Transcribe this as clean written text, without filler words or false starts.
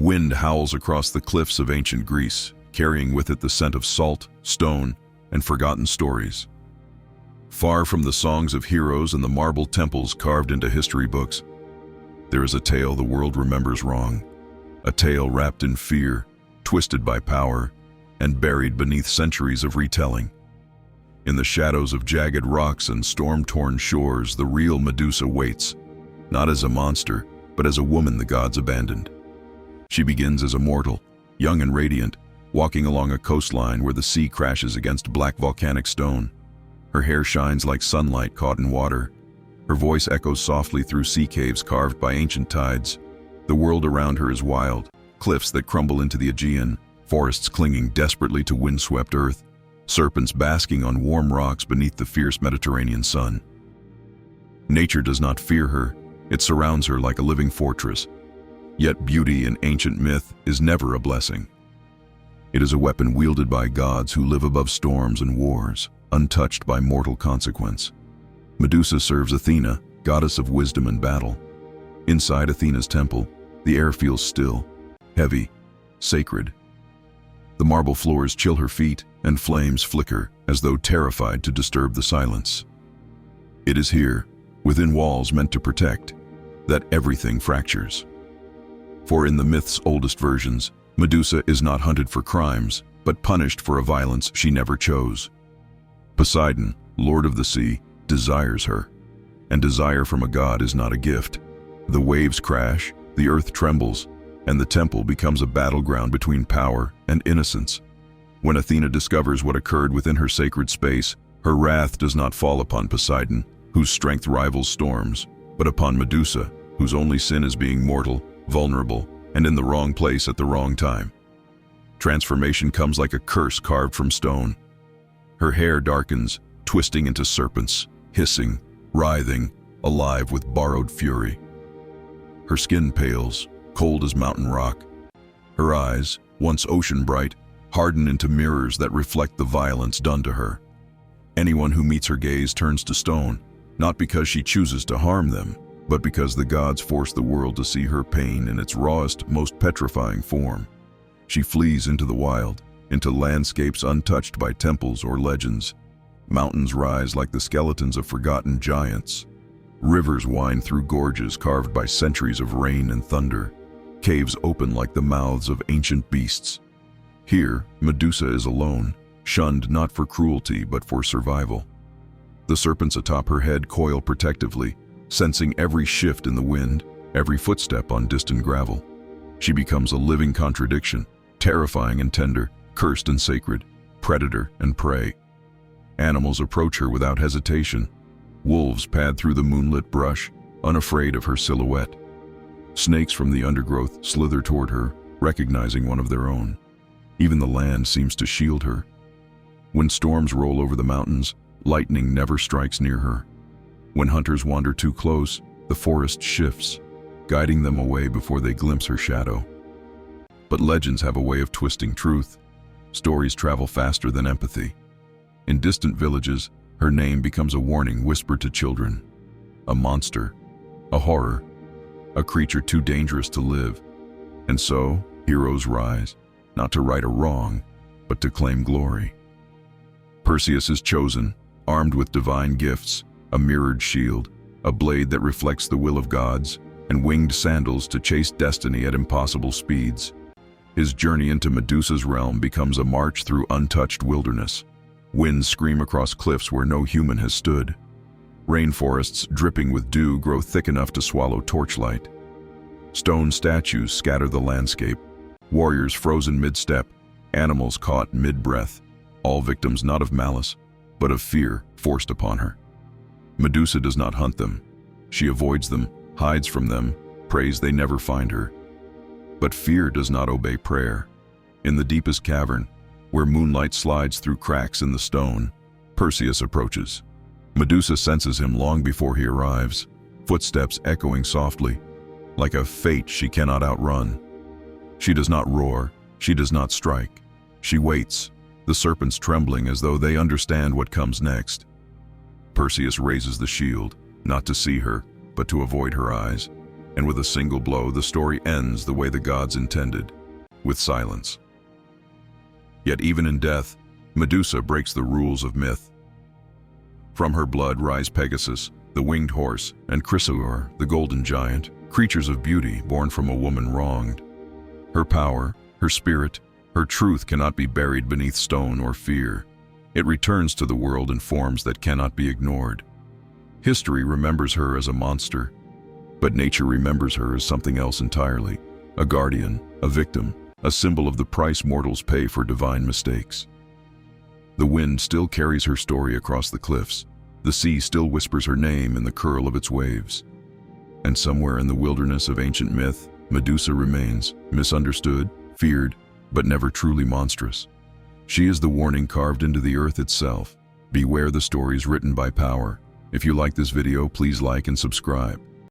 Wind howls across the cliffs of ancient Greece, carrying with it the scent of salt, stone, and forgotten stories. Far from the songs of heroes and the marble temples carved into history books, there is a tale the world remembers wrong, a tale wrapped in fear, twisted by power, and buried beneath centuries of retelling. In the shadows of jagged rocks and storm-torn shores, the real Medusa waits, not as a monster, but as a woman the gods abandoned. She begins as a mortal, young and radiant, walking along a coastline where the sea crashes against black volcanic stone. Her hair shines like sunlight caught in water. Her voice echoes softly through sea caves carved by ancient tides. The world around her is wild, cliffs that crumble into the Aegean, forests clinging desperately to windswept earth, serpents basking on warm rocks beneath the fierce Mediterranean sun. Nature does not fear her, it surrounds her like a living fortress. Yet beauty in ancient myth is never a blessing. It is a weapon wielded by gods who live above storms and wars, untouched by mortal consequence. Medusa serves Athena, goddess of wisdom and battle. Inside Athena's temple, the air feels still, heavy, sacred. The marble floors chill her feet, and flames flicker as though terrified to disturb the silence. It is here, within walls meant to protect, that everything fractures. For in the myth's oldest versions, Medusa is not hunted for crimes, but punished for a violence she never chose. Poseidon, lord of the sea, desires her, and desire from a god is not a gift. The waves crash, the earth trembles, and the temple becomes a battleground between power and innocence. When Athena discovers what occurred within her sacred space, her wrath does not fall upon Poseidon, whose strength rivals storms, but upon Medusa, whose only sin is being mortal, vulnerable, and in the wrong place at the wrong time. Transformation comes like a curse carved from stone. Her hair darkens, twisting into serpents, hissing, writhing, alive with borrowed fury. Her skin pales, cold as mountain rock. Her eyes, once ocean bright, harden into mirrors that reflect the violence done to her. Anyone who meets her gaze turns to stone, not because she chooses to harm them, but because the gods force the world to see her pain in its rawest, most petrifying form. She flees into the wild, into landscapes untouched by temples or legends. Mountains rise like the skeletons of forgotten giants. Rivers wind through gorges carved by centuries of rain and thunder. Caves open like the mouths of ancient beasts. Here, Medusa is alone, shunned not for cruelty but for survival. The serpents atop her head coil protectively, sensing every shift in the wind, every footstep on distant gravel. She becomes a living contradiction, terrifying and tender, cursed and sacred, predator and prey. Animals approach her without hesitation. Wolves pad through the moonlit brush, unafraid of her silhouette. Snakes from the undergrowth slither toward her, recognizing one of their own. Even the land seems to shield her. When storms roll over the mountains, lightning never strikes near her. When hunters wander too close, the forest shifts, guiding them away before they glimpse her shadow. But legends have a way of twisting truth. Stories travel faster than empathy. In distant villages, her name becomes a warning whispered to children. A monster, a horror, a creature too dangerous to live. And so, heroes rise, not to right a wrong, but to claim glory. Perseus is chosen, armed with divine gifts, a mirrored shield, a blade that reflects the will of gods, and winged sandals to chase destiny at impossible speeds. His journey into Medusa's realm becomes a march through untouched wilderness. Winds scream across cliffs where no human has stood. Rainforests dripping with dew grow thick enough to swallow torchlight. Stone statues scatter the landscape, warriors frozen mid-step, animals caught mid-breath, all victims not of malice, but of fear forced upon her. Medusa does not hunt them. She avoids them, hides from them, prays they never find her. But fear does not obey prayer. In the deepest cavern, where moonlight slides through cracks in the stone, Perseus approaches. Medusa senses him long before he arrives, footsteps echoing softly, like a fate she cannot outrun. She does not roar, she does not strike. She waits, the serpents trembling as though they understand what comes next. Perseus raises the shield, not to see her, but to avoid her eyes, and with a single blow, the story ends the way the gods intended, with silence. Yet even in death, Medusa breaks the rules of myth. From her blood rise Pegasus, the winged horse, and Chrysaor, the golden giant, creatures of beauty born from a woman wronged. Her power, her spirit, her truth cannot be buried beneath stone or fear. It returns to the world in forms that cannot be ignored. History remembers her as a monster, but nature remembers her as something else entirely, a guardian, a victim, a symbol of the price mortals pay for divine mistakes. The wind still carries her story across the cliffs. The sea still whispers her name in the curl of its waves. And somewhere in the wilderness of ancient myth, Medusa remains, misunderstood, feared, but never truly monstrous. She is the warning carved into the earth itself. Beware the stories written by power. If you like this video, please like and subscribe.